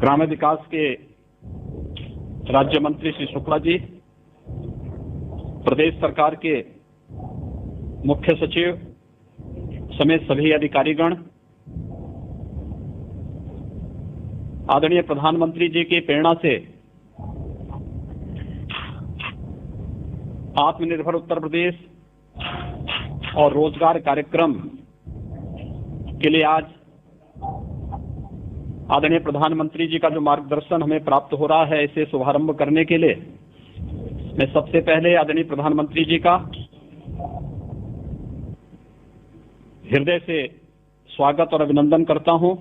ग्राम्य विकास के राज्य मंत्री श्री शुक्ला जी, प्रदेश सरकार के मुख्य सचिव समेत सभी अधिकारीगण, आदरणीय प्रधानमंत्री जी की प्रेरणा से आत्मनिर्भर उत्तर प्रदेश और रोजगार कार्यक्रम के लिए आज आदरणीय प्रधानमंत्री जी का जो मार्गदर्शन हमें प्राप्त हो रहा है, इसे शुभारंभ करने के लिए मैं सबसे पहले आदरणीय प्रधानमंत्री जी का हृदय से स्वागत और अभिनंदन करता हूं।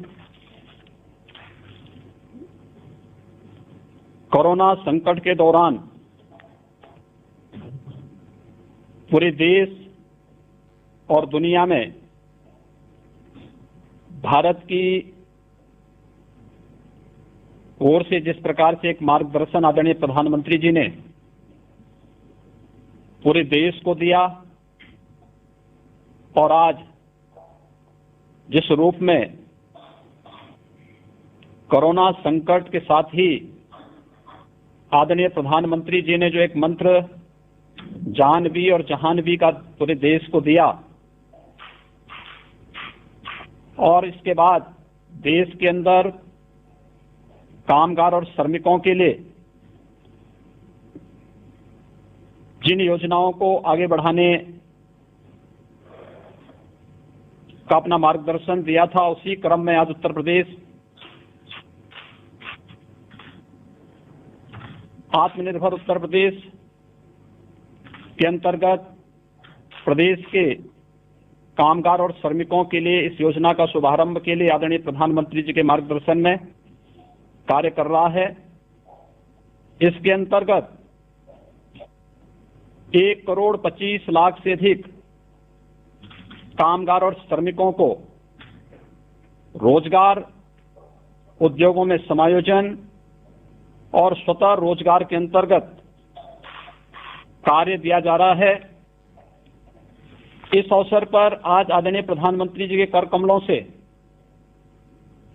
कोरोना संकट के दौरान पूरे देश और दुनिया में भारत की ओर से जिस प्रकार से एक मार्गदर्शन आदरणीय प्रधानमंत्री जी ने पूरे देश को दिया और आज जिस रूप में कोरोना संकट के साथ ही आदरणीय प्रधानमंत्री जी ने जो एक मंत्र जान भी और जहान भी का पूरे देश को दिया और इसके बाद देश के अंदर कामगार और श्रमिकों के लिए जिन योजनाओं को आगे बढ़ाने का अपना मार्गदर्शन दिया था, उसी क्रम में आज उत्तर प्रदेश आत्मनिर्भर उत्तर प्रदेश के अंतर्गत प्रदेश के कामगार और श्रमिकों के लिए इस योजना का शुभारंभ के लिए आदरणीय प्रधानमंत्री जी के मार्गदर्शन में कार्य कर रहा है। इसके अंतर्गत 1,25,00,000 से अधिक कामगार और श्रमिकों को रोजगार उद्योगों में समायोजन और स्वतः रोजगार के अंतर्गत कार्य दिया जा रहा है। इस अवसर पर आज आदरणीय प्रधानमंत्री जी के कर कमलों से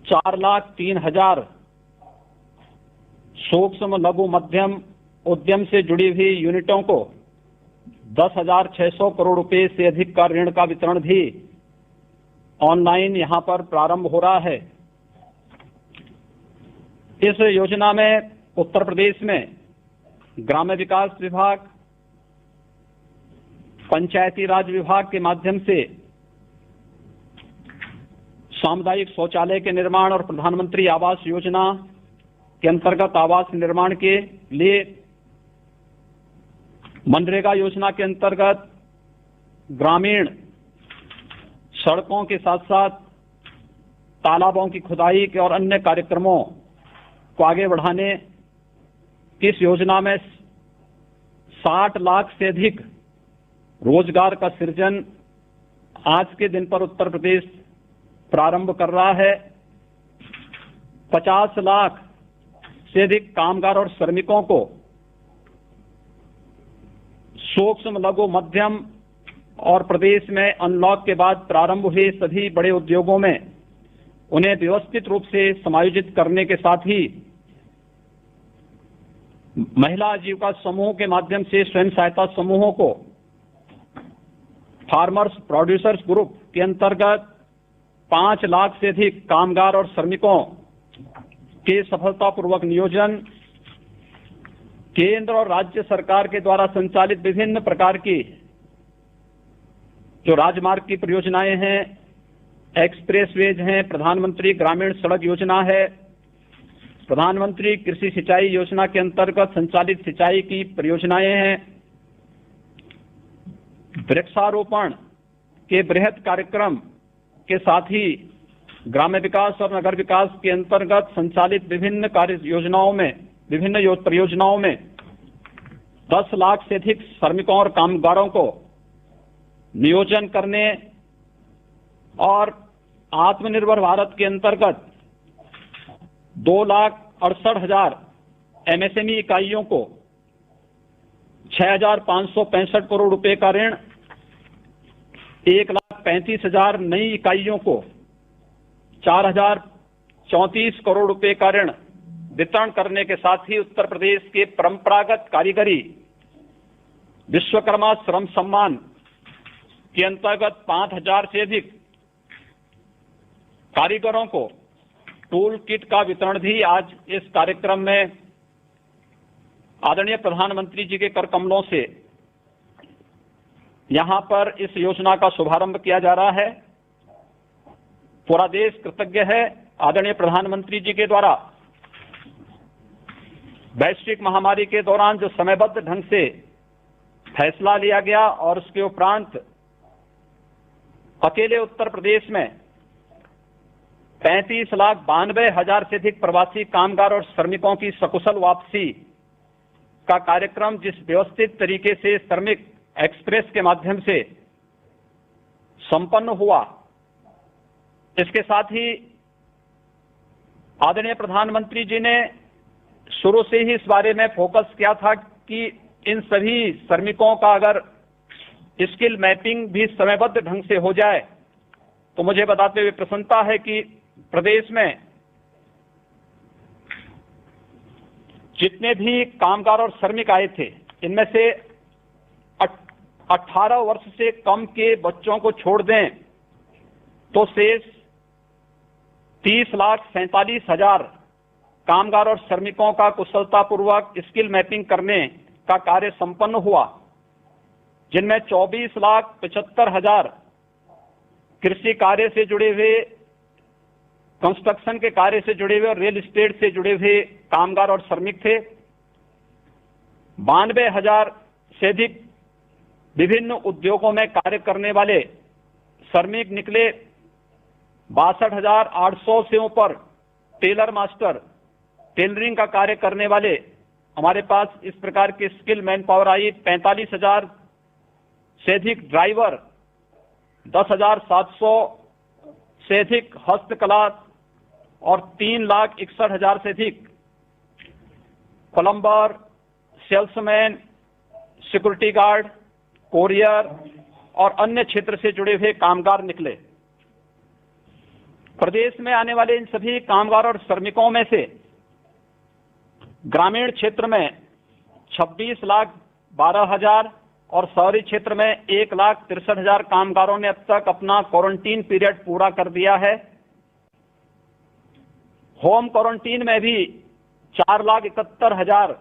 4,03,000 सूक्ष्म लघु मध्यम उद्यम से जुड़ी हुई यूनिटों को 10,600 करोड़ रुपए से अधिक का ऋण का वितरण भी ऑनलाइन यहां पर प्रारंभ हो रहा है। इस योजना में उत्तर प्रदेश में ग्राम्य विकास विभाग, पंचायती राज विभाग के माध्यम से सामुदायिक शौचालय के निर्माण और प्रधानमंत्री आवास योजना के अंतर्गत आवास निर्माण के लिए, मनरेगा योजना के अंतर्गत ग्रामीण सड़कों के साथ साथ तालाबों की खुदाई के और अन्य कार्यक्रमों को आगे बढ़ाने की इस योजना में 60 लाख से अधिक रोजगार का सृजन आज के दिन पर उत्तर प्रदेश प्रारंभ कर रहा है। 50 लाख से अधिक कामगार और श्रमिकों को सूक्ष्म लघु मध्यम और प्रदेश में अनलॉक के बाद प्रारंभ हुए सभी बड़े उद्योगों में उन्हें व्यवस्थित रूप से समायोजित करने के साथ ही महिला आजीविका समूह के माध्यम से स्वयं सहायता समूहों को फार्मर्स प्रोड्यूसर्स ग्रुप के अंतर्गत 5 लाख से अधिक कामगार और श्रमिकों के सफलतापूर्वक नियोजन, केंद्र और राज्य सरकार के द्वारा संचालित विभिन्न प्रकार की जो राजमार्ग की परियोजनाएं हैं, एक्सप्रेसवेज हैं, प्रधानमंत्री ग्रामीण सड़क योजना है, प्रधानमंत्री कृषि सिंचाई योजना के अंतर्गत संचालित सिंचाई की परियोजनाएं हैं, वृक्षारोपण के बृहद कार्यक्रम के साथ ही ग्राम्य विकास और नगर विकास के अंतर्गत संचालित विभिन्न कार्य योजनाओं में, विभिन्न परियोजनाओं में 10 लाख से अधिक श्रमिकों और कामगारों को नियोजन करने और आत्मनिर्भर भारत के अंतर्गत 2,68,000 एमएसएमई इकाइयों को 6,565 करोड़ रुपए का ऋण, 1,35,000 नई इकाइयों को 4,034 करोड़ रुपए का ऋण वितरण करने के साथ ही उत्तर प्रदेश के परंपरागत कारीगरी विश्वकर्मा श्रम सम्मान के अंतर्गत 5000 से अधिक कारीगरों को टूल किट का वितरण भी आज इस कार्यक्रम में आदरणीय प्रधानमंत्री जी के कर कमलों से यहां पर इस योजना का शुभारंभ किया जा रहा है। पूरा देश कृतज्ञ है आदरणीय प्रधानमंत्री जी के द्वारा वैश्विक महामारी के दौरान जो समयबद्ध ढंग से फैसला लिया गया और उसके उपरांत अकेले उत्तर प्रदेश में 35,92,000 से अधिक प्रवासी कामगार और श्रमिकों की सकुशल वापसी का कार्यक्रम जिस व्यवस्थित तरीके से श्रमिक एक्सप्रेस के माध्यम से संपन्न हुआ, इसके साथ ही आदरणीय प्रधानमंत्री जी ने शुरू से ही इस बारे में फोकस किया था कि इन सभी श्रमिकों का अगर स्किल मैपिंग भी समयबद्ध ढंग से हो जाए तो मुझे बताते हुए प्रसन्नता है कि प्रदेश में जितने भी कामगार और श्रमिक आए थे, इनमें से 18 वर्ष से कम के बच्चों को छोड़ दें तो शेष 30,47,000 कामगार और श्रमिकों का कुशलतापूर्वक स्किल मैपिंग करने का कार्य संपन्न हुआ, जिनमें 24,75,000 कृषि कार्य से जुड़े हुए, कंस्ट्रक्शन के कार्य से जुड़े हुए और रियल एस्टेट से जुड़े हुए कामगार और श्रमिक थे। 92,000 से अधिक विभिन्न उद्योगों में कार्य करने वाले श्रमिक निकले। 62,800 से ऊपर टेलर मास्टर, टेलरिंग का कार्य करने वाले हमारे पास इस प्रकार के स्किल मैन पावर आई। 45,000 से अधिक ड्राइवर, 10,700 से अधिक हस्तकला और 3,61,000 से अधिक plumber, salesman, security guard, courier और अन्य क्षेत्र से जुड़े हुए कामगार निकले। प्रदेश में आने वाले इन सभी कामगार और श्रमिकों में से ग्रामीण क्षेत्र में 26,12,000 और शहरी क्षेत्र में 1,63,000 कामगारों ने अब तक अपना क्वारंटीन पीरियड पूरा कर दिया है। होम क्वारंटीन में भी 4,71,000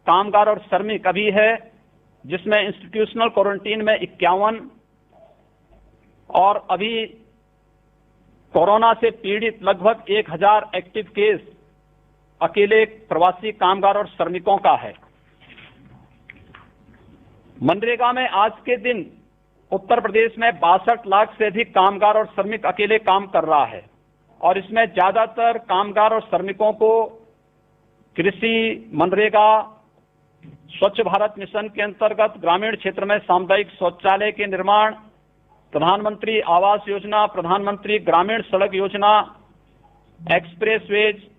कामगार और श्रमिक अभी है, जिसमें इंस्टीट्यूशनल क्वारंटीन में 51 और अभी कोरोना से पीड़ित लगभग 1,000 एक्टिव केस अकेले प्रवासी कामगार और श्रमिकों का है। मनरेगा में आज के दिन उत्तर प्रदेश में 62 लाख से अधिक कामगार और श्रमिक अकेले काम कर रहा है और इसमें ज्यादातर कामगार और श्रमिकों को कृषि, मनरेगा, स्वच्छ भारत मिशन के अंतर्गत ग्रामीण क्षेत्र में सामुदायिक शौचालय के निर्माण, प्रधानमंत्री आवास योजना, प्रधानमंत्री ग्रामीण सड़क योजना, एक्सप्रेसवेज,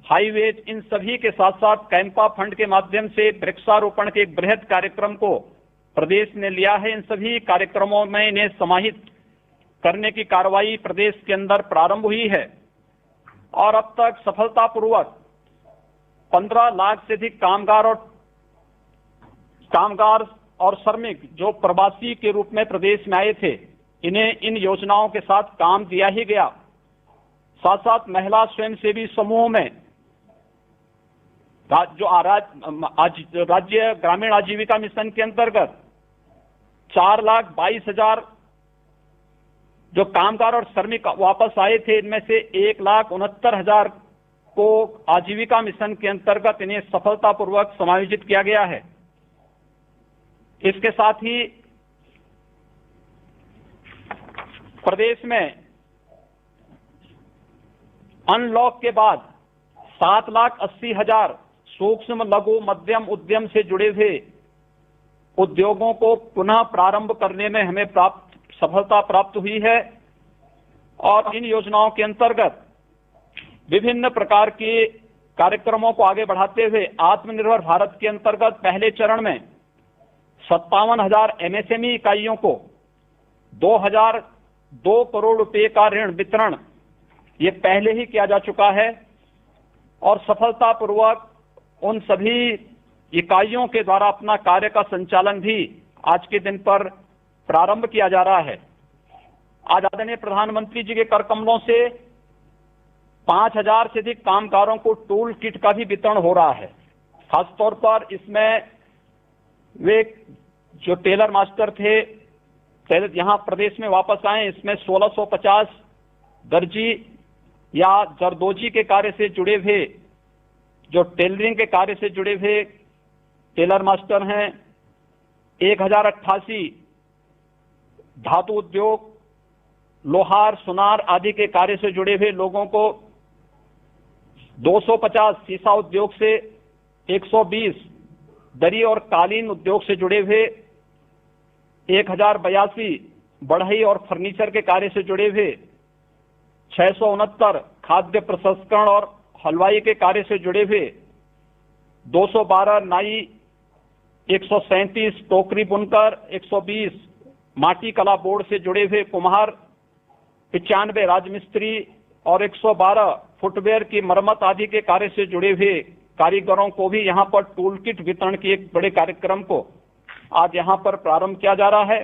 हाईवेज, इन सभी के साथ साथ कैंपा फंड के माध्यम से वृक्षारोपण के एक बृहद कार्यक्रम को प्रदेश ने लिया है। इन सभी कार्यक्रमों में इन्हें समाहित करने की कार्रवाई प्रदेश के अंदर प्रारंभ हुई है और अब तक सफलतापूर्वक 15 लाख से अधिक कामगार और श्रमिक जो प्रवासी के रूप में प्रदेश में आए थे, इन्हें इन योजनाओं के साथ काम दिया ही गया। साथ साथ महिला स्वयंसेवी समूहों में राज्य ग्रामीण आजीविका मिशन के अंतर्गत 4,22,000 जो कामगार और श्रमिक वापस आए थे, इनमें से 1,69,000 को आजीविका मिशन के अंतर्गत इन्हें सफलतापूर्वक समायोजित किया गया है। इसके साथ ही प्रदेश में अनलॉक के बाद 7,80,000 सूक्ष्म, लघु, मध्यम उद्यम से जुड़े हुए उद्योगों को पुनः प्रारंभ करने में हमें सफलता प्राप्त हुई है और इन योजनाओं के अंतर्गत विभिन्न प्रकार के कार्यक्रमों को आगे बढ़ाते हुए आत्मनिर्भर भारत के अंतर्गत पहले चरण में 57,000 एमएसएमई इकाइयों को 2,002 करोड़ रुपए का ऋण वितरण ये पहले ही किया जा चुका है। और सफलतापूर्वक उन सभी इकाइयों के द्वारा अपना कार्य का संचालन भी आज के दिन पर प्रारंभ किया जा रहा है। आज आदरणीय प्रधानमंत्री जी के कर कमलों से 5000 से अधिक कामगारों को टूल किट का भी वितरण हो रहा है। खासतौर पर इसमें वे जो टेलर मास्टर थे यहाँ प्रदेश में वापस आए, इसमें 1650 दर्जी या जरदोजी के कार्य से जुड़े हुए, जो टेलरिंग के कार्य से जुड़े हुए टेलर मास्टर हैं। 1088 धातु उद्योग, लोहार, सुनार आदि के कार्य से जुड़े हुए लोगों को, 250 सीसा उद्योग से, 120 दरी और कालीन उद्योग से जुड़े हुए, 1082 बढ़ई और फर्नीचर के कार्य से जुड़े हुए, 669 खाद्य प्रसंस्करण और हलवाई के कार्य से जुड़े हुए, 212 नाई, 137 टोकरी बुनकर, 120 माटी कला बोर्ड से जुड़े हुए कुम्हार, 95 राजमिस्त्री और 112 फुटवेयर की मरम्मत आदि के कार्य से जुड़े हुए कारीगरों को भी यहां पर टूल किट वितरण के एक बड़े कार्यक्रम को आज यहां पर प्रारंभ किया जा रहा है।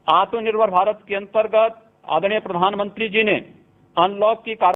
आत्मनिर्भर भारत के अंतर्गत आदरणीय प्रधानमंत्री जी ने अनलॉक की